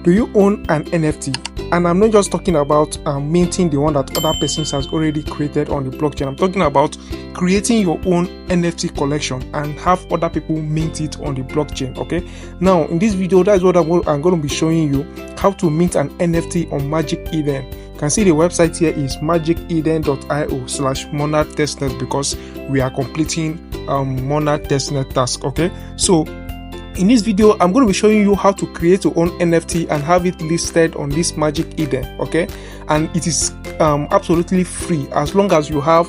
Do you own an NFT? And I'm not just talking about minting the one that other persons has already created on the blockchain. I'm talking about creating your own NFT collection and have other people mint it on the blockchain. Okay. Now in this video, that's what I'm going to be showing you, how to mint an NFT on Magic Eden. You can see the website here is magiceden.io/Monad Testnet, because we are completing Monad Testnet task. Okay. So in this video, I'm going to be showing you how to create your own NFT and have it listed on this Magic Eden. Okay, and it is absolutely free as long as you have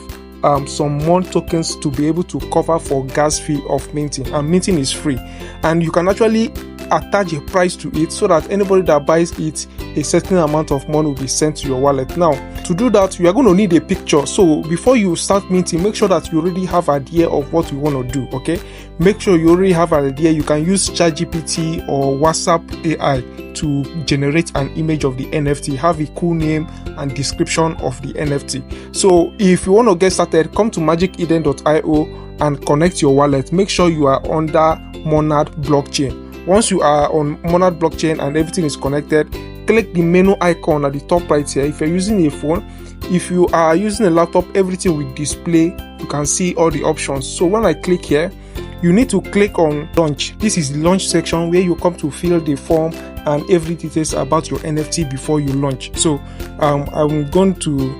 some MON tokens to be able to cover for gas fee of minting, and minting is free. And you can actually attach a price to it so that anybody that buys it, a certain amount of money will be sent to your wallet. Now to do that, you are going to need a picture. So before you start minting, make sure that you already have an idea of what you want to do. Okay, make sure you already have an idea. You can use ChatGPT or WhatsApp AI to generate an image of the NFT, have a cool name and description of the NFT. So if you want to get started, come to magiceden.io and connect your wallet. Make sure you are under Monad blockchain. Once you are on Monad blockchain and everything is connected, click the menu icon at the top right here. If you're using a phone, if you are using a laptop, everything will display. You can see all the options. So when I click here, you need to click on launch. This is the launch section where you come to fill the form and every details about your NFT before you launch. So I'm going to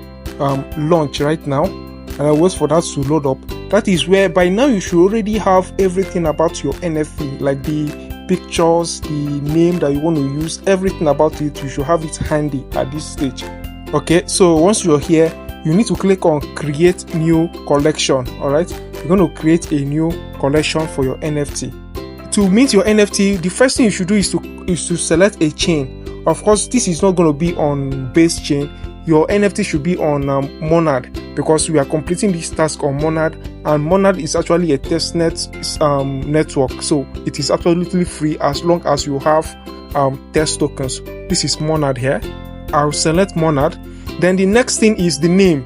launch right now, and I wait for that to load up. That is where by now you should already have everything about your NFT, like the pictures, the name that you want to use, everything about it. You should have it handy at this stage. Okay, so once you're here, you need to click on create new collection. All right, you're going to create a new collection for your NFT. To mint your NFT, the first thing you should do is to select a chain. Of course, this is not going to be on base chain. Your NFT should be on Monad, because we are completing this task on Monad, and Monad is actually a testnet network, so it is absolutely free as long as you have test tokens. This is Monad here. I'll select Monad. Then the next thing is the name.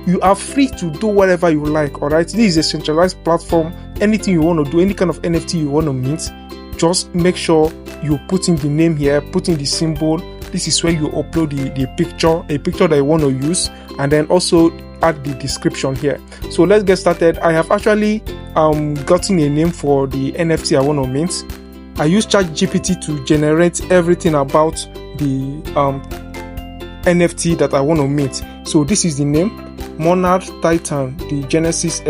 You are free to do whatever you like. All right, this is a centralized platform. Anything you want to do, any kind of NFT you want to mint, just make sure you put in the name here, put in the symbol. This is where you upload the picture, a picture that you want to use, and then also add the description here. So let's get started. I have actually gotten a name for the NFT I want to mint. I use ChatGPT to generate everything about the NFT that I want to mint. So this is the name, Monad Titan, the Genesis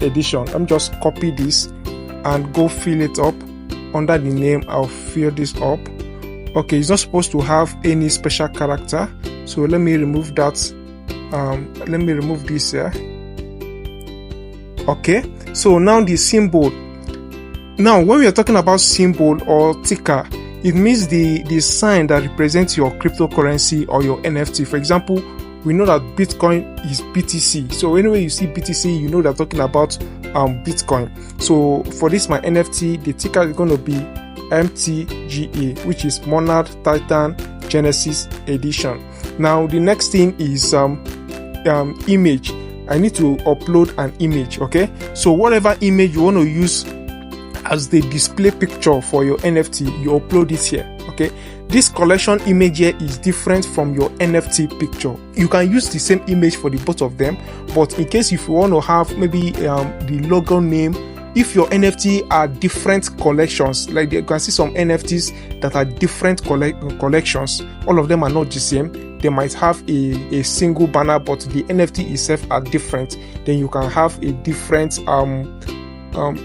edition. I'm just copy this and go fill it up under the name. I'll fill this up. Okay, it's not supposed to have any special character, so let me remove that. Let me remove this here. Okay, so now the symbol. Now when we are talking about symbol or ticker, it means the sign that represents your cryptocurrency or your NFT. For example, we know that Bitcoin is BTC. So anyway you see BTC, you know they're talking about Bitcoin. So for this my NFT, the ticker is going to be MTGA, which is Monad Titan Genesis edition. Now the next thing is image. I need to upload an image. Okay, so whatever image you want to use as the display picture for your NFT, you upload it here. Okay, this collection image here is different from your NFT picture. You can use the same image for the both of them, but in case if you want to have maybe the logo name, if your NFT are different collections, like you can see some NFTs that are different collections, all of them are not the same. They might have a single banner, but the NFT itself are different. Then you can have a different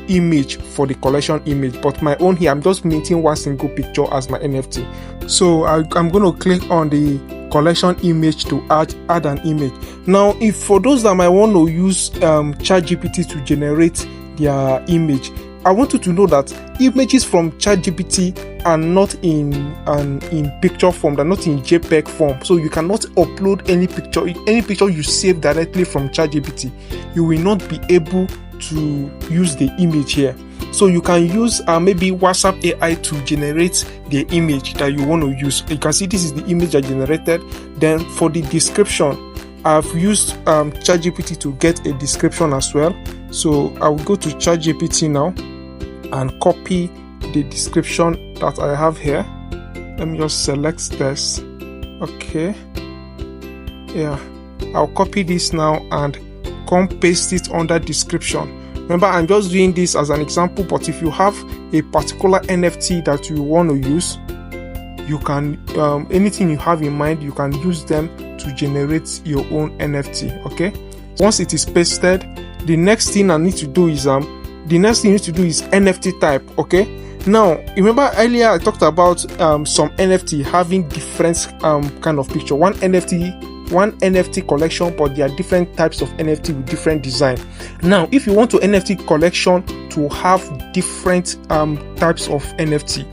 image for the collection image. But my own here, I'm just minting one single picture as my NFT. So I'm going to click on the collection image to add an image. Now, if for those that might want to use ChatGPT to generate their image, I want you to know that images from ChatGPT are not in picture form, they're not in JPEG form. So you cannot upload any picture you save directly from ChatGPT. You will not be able to use the image here. So you can use maybe WhatsApp AI to generate the image that you want to use. You can see this is the image I generated. Then for the description, I've used ChatGPT to get a description as well. So I will go to ChatGPT now and copy the description that I have here. Let me just select this. Okay, yeah, I'll copy this now and come paste it under description. Remember, I'm just doing this as an example, but if you have a particular NFT that you want to use, you can anything you have in mind, you can use them to generate your own NFT. Okay, once it is pasted, the next thing I need to do is NFT type. Okay, now remember earlier I talked about some NFT having different kind of picture. One NFT collection, but there are different types of NFT with different design. Now if you want to NFT collection to have different types of NFT,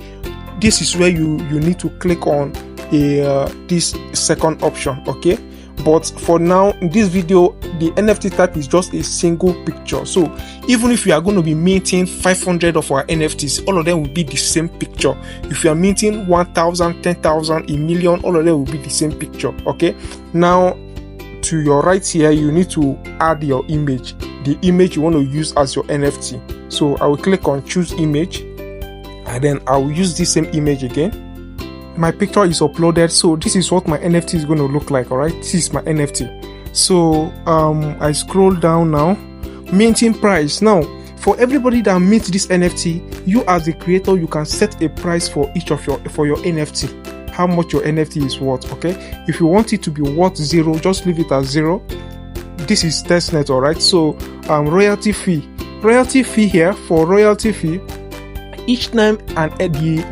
this is where you need to click on this second option. Okay, but for now in this video, the NFT type is just a single picture. So even if you are going to be minting 500 of our NFTs, all of them will be the same picture. If you are minting 1,000, 10,000, a million, all of them will be the same picture. Okay, now to your right here, you need to add your image, the image you want to use as your NFT. So I will click on choose image, and then I will use this same image again. My picture is uploaded, so this is what my NFT is going to look like. All right, this is my NFT. So I scroll down now. Minting price. Now for everybody that mints this NFT, you as the creator, you can set a price for each of your NFT, how much your NFT is worth. Okay, if you want it to be worth 0, just leave it as 0. This is testnet. All right, so royalty fee here. For royalty fee, each time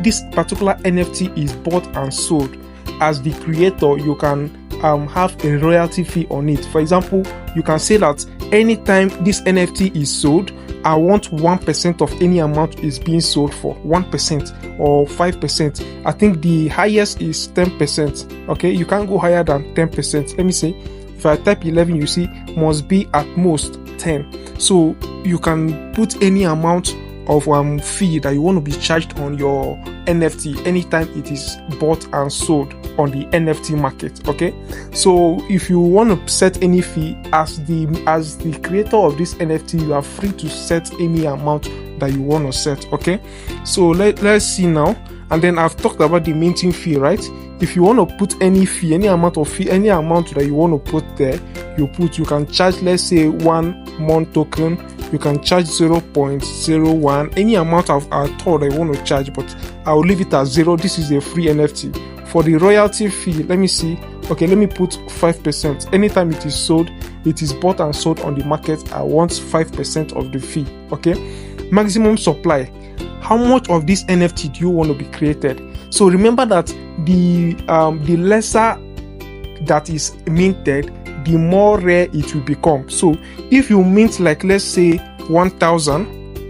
this particular NFT is bought and sold, as the creator, you can have a royalty fee on it. For example, you can say that anytime this NFT is sold, I want 1% of any amount is being sold for, 1% or 5%. I think the highest is 10%. Okay, you can't go higher than 10%. Let me say, if I type 11, you see must be at most 10. So you can put any amount of fee that you want to be charged on your NFT anytime it is bought and sold on the NFT market. Okay, so if you want to set any fee, as the creator of this NFT, you are free to set any amount that you want to set. Okay, so let's see now. And then I've talked about the minting fee, right? If you want to put any fee, any amount that you want to put there, you can charge, let's say 1 month token. You can charge 0.01, any amount of thought I want to charge, but I'll leave it at 0. This is a free NFT. For the royalty fee, let me see. Okay, let me put 5%. Anytime it is sold, it is bought and sold on the market, I want 5% of the fee. Okay, maximum supply. How much of this NFT do you want to be created? So remember that the lesser that is minted, the more rare it will become. So if you mint, like, let's say 1,000,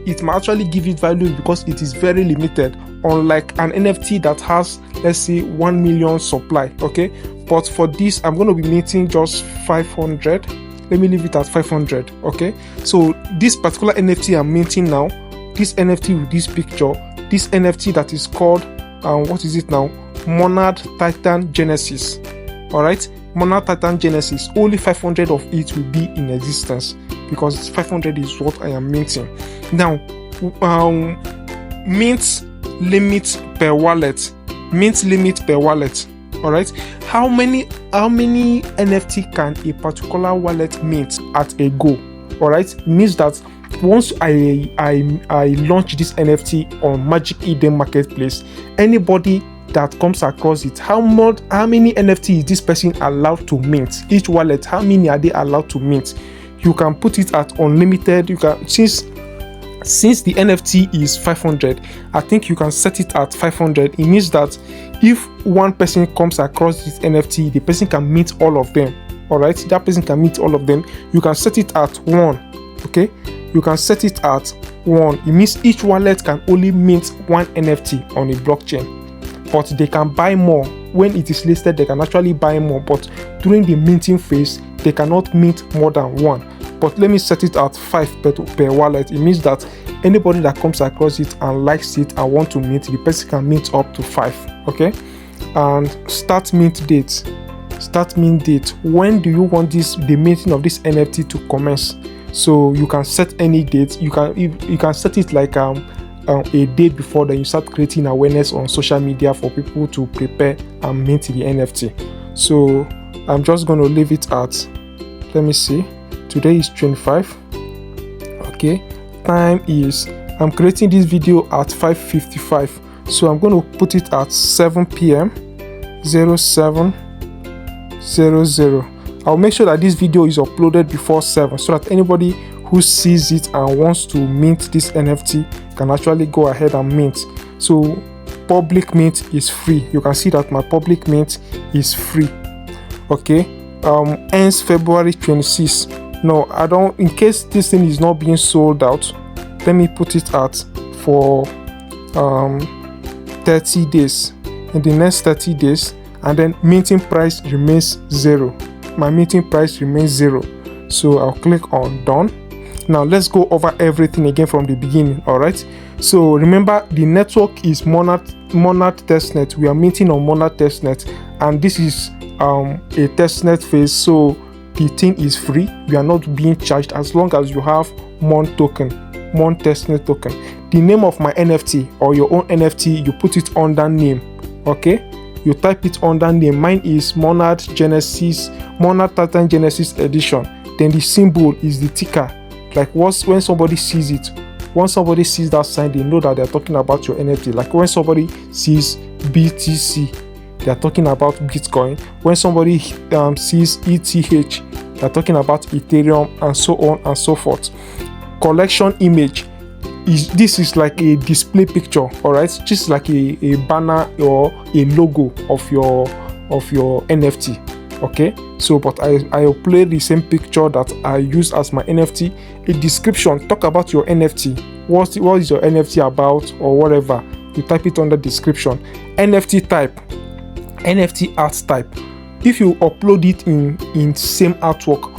it might actually give it value because it is very limited, unlike an NFT that has, let's say, 1 million supply. Okay, but for this, I'm going to be minting just 500. Let me leave it at 500. Okay, so this particular NFT I'm minting now, this NFT with this picture, this NFT that is called what is it now, Monad Titan Genesis. All right, Monad Titan Genesis, only 500 of it will be in existence because 500 is what I am minting now. Mint limit per wallet. All right, how many NFT can a particular wallet mint at a go? All right, it means that once I launch this NFT on Magic Eden Marketplace, anybody that comes across it, how many NFT is this person allowed to mint? Each wallet, how many are they allowed to mint? You can put it at unlimited. You can, since the NFT is 500, I think you can set it at 500. It means that if one person comes across this NFT, the person can mint all of them. All right, that person can mint all of them. You can set it at 1. Okay, you can set it at 1. It means each wallet can only mint 1 NFT on a blockchain, but they can buy more. When it is listed, they can actually buy more, but during the minting phase, they cannot mint more than 1. But let me set it at 5 per wallet. It means that anybody that comes across it and likes it and want to mint, the person can mint up to 5. Okay, and start mint date. When do you want the minting of this NFT to commence? So you can set any date. You can set it like a day before, then you start creating awareness on social media for people to prepare and mint the NFT. So I'm just going to leave it at, let me see, today is 25. Okay, time is, I'm creating this video at 5:55, so I'm going to put it at 7 p.m. 07:00. I'll make sure that this video is uploaded before 7, so that anybody who sees it and wants to mint this NFT can actually go ahead and mint. So public mint is free. You can see that my public mint is free. Okay, ends February 26. No, I don't, in case this thing is not being sold out, let me put it at for 30 days. In the next 30 days, and then minting price remains 0. My minting price remains 0. So I'll click on done. Now let's go over everything again from the beginning. All right, so remember, the network is Monad Testnet. We are minting on Monad Testnet, and this is a testnet phase, so the thing is free. We are not being charged as long as you have Mon Testnet token. The name of my NFT or your own NFT, you put it under name. Okay, you type it under name. Mine is Monad Titan Genesis Edition. Then the symbol is the ticker. Like when somebody sees it, once somebody sees that sign, they know that they're talking about your NFT. Like when somebody sees BTC, they're talking about Bitcoin. When somebody sees ETH, they're talking about Ethereum, and so on and so forth. Collection image this is like a display picture. All right, just like a banner or a logo of your NFT. Okay, so but I'll play the same picture that I use as my NFT. A description, talk about your NFT. What is your NFT about, or whatever. You type it under description. NFT type, NFT art type. If you upload it in same artwork,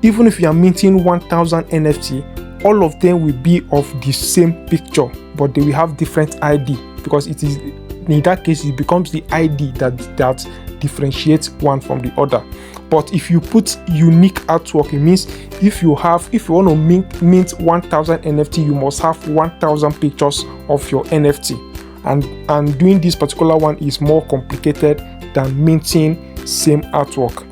even if you are minting 1000 NFT, all of them will be of the same picture, but they will have different ID, because it is, in that case, it becomes the ID that differentiates one from the other. But if you put unique artwork, it means if you want to mint 1000 NFT, you must have 1000 pictures of your NFT. And doing this particular one is more complicated than minting same artwork.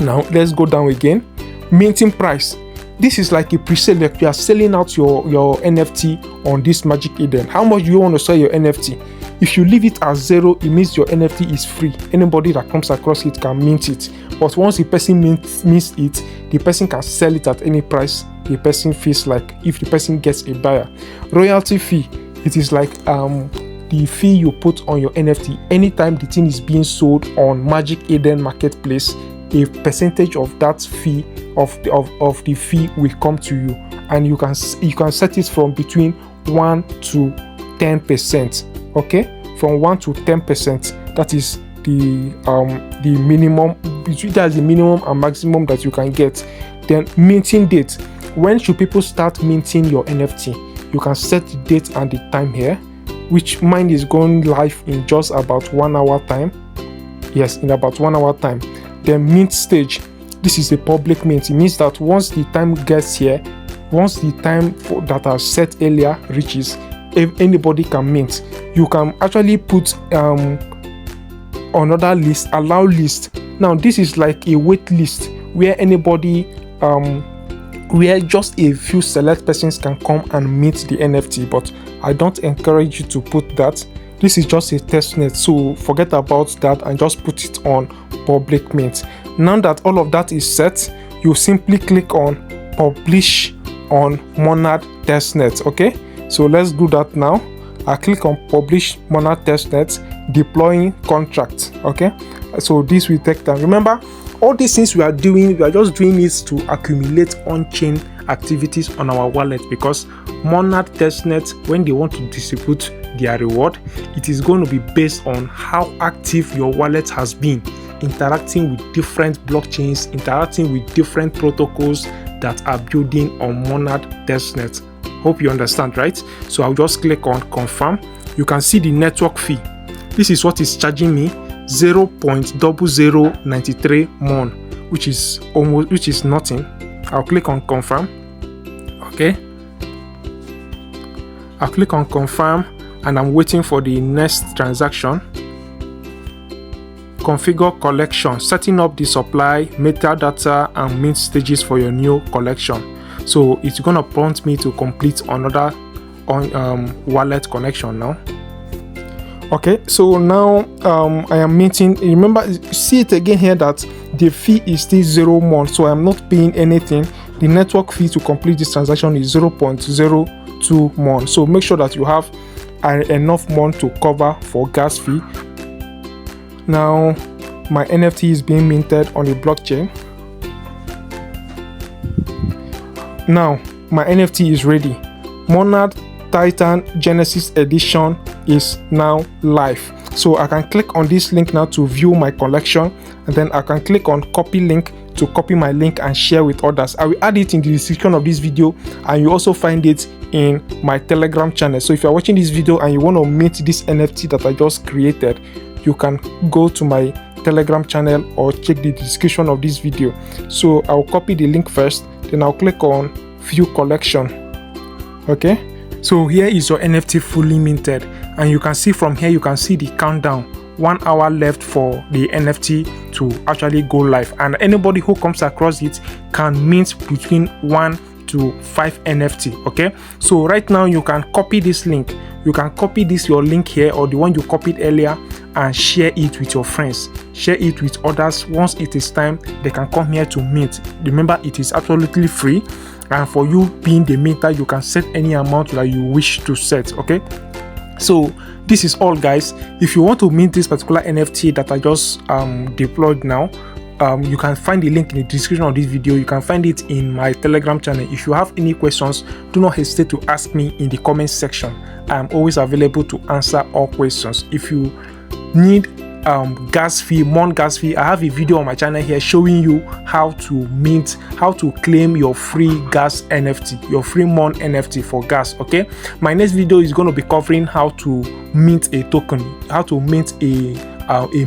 Now let's go down again. Minting price. This is like a pre-sale. Like you are selling out your NFT on this Magic Eden. How much do you want to sell your NFT? If you leave it at 0, it means your NFT is free. Anybody that comes across it can mint it. But once the person mints it, the person can sell it at any price the person feels like, if the person gets a buyer. Royalty fee. It is like the fee you put on your NFT. Anytime the thing is being sold on Magic Eden Marketplace, a percentage of that fee of the fee will come to you, and you can set it from between 1 to 10%. Okay, from 1 to 10%. That is the minimum. That's the minimum and maximum that you can get. Then minting date. When should people start minting your NFT? You can set the date and the time here, which mine is going live in just about 1 hour time. Yes, in about 1 hour time. Then mint stage. This is a public mint. It means that once the time gets here, once the time that I set earlier reaches, anybody can mint. You can actually put another list, allow list. Now this is like a wait list where anybody where just a few select persons can come and mint the NFT, but I don't encourage you to put that. This is just a test net, so forget about that and just put it on public mint. Now that all of that is set, you simply click on publish on Monad Testnet. Okay, so let's do that now. I click on publish Monad Testnet, deploying contract. Okay, so this will take time. Remember, all these things we are just doing it to accumulate on-chain activities on our wallet, because Monad Testnet, when they want to distribute their reward, it is going to be based on how active your wallet has been, interacting with different blockchains, interacting with different protocols that are building on Monad Testnet. Hope you understand, right? So I'll just click on confirm. You can see the network fee. This is what is charging me, 0.0093 mon, which is nothing. I'll click on confirm. Okay, I'll click on confirm and I'm waiting for the next transaction. Configure collection, setting up the supply, metadata and mint stages for your new collection. So it's gonna prompt me to complete another wallet connection now. Okay, so now I am minting. Remember, see it again here that the fee is still 0 months, so I'm not paying anything. The network fee to complete this transaction is 0.02 months. So make sure that you have enough month to cover for gas fee. Now my NFT is being minted on the blockchain. Now my NFT is ready. Monad Titan Genesis edition is now live. So I can click on this link now to view my collection, and then I can click on copy link to copy my link and share with others. I will add it in the description of this video, and you also find it in my Telegram channel. So if you're watching this video and you want to mint this NFT that I just created, you can go to my Telegram channel or check the description of this video. So I'll copy the link first, then I'll click on view collection. Okay, so here is your NFT fully minted, and you can see from here, you can see the countdown. 1 hour left for the NFT to actually go live, and anybody who comes across it can mint between 1 to 5 NFT. Okay, so right now you can copy this link. You can copy your link here, or the one you copied earlier, and share it with your friends, share it with others. Once it is time, they can come here to mint. Remember, it is absolutely free, and for you being the minter, you can set any amount that you wish to set. Okay, so this is all, guys. If you want to mint this particular NFT that I just deployed now, you can find the link in the description of this video. You can find it in my Telegram channel. If you have any questions, do not hesitate to ask me in the comment section. I'm always available to answer all questions. If you need gas fee, Mon gas fee, I have a video on my channel here showing you how to mint, how to claim your free gas NFT, your free Mon NFT for gas. Okay, my next video is going to be covering how to mint a token, how to mint a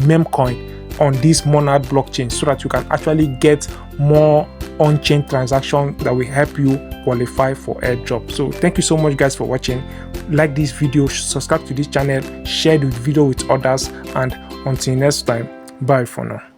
meme coin on this Monad blockchain, so that you can actually get more on-chain transactions that will help you qualify for airdrop. So thank you so much, guys, for watching. Like this video, subscribe to this channel, share the video with others, and until next time, bye for now.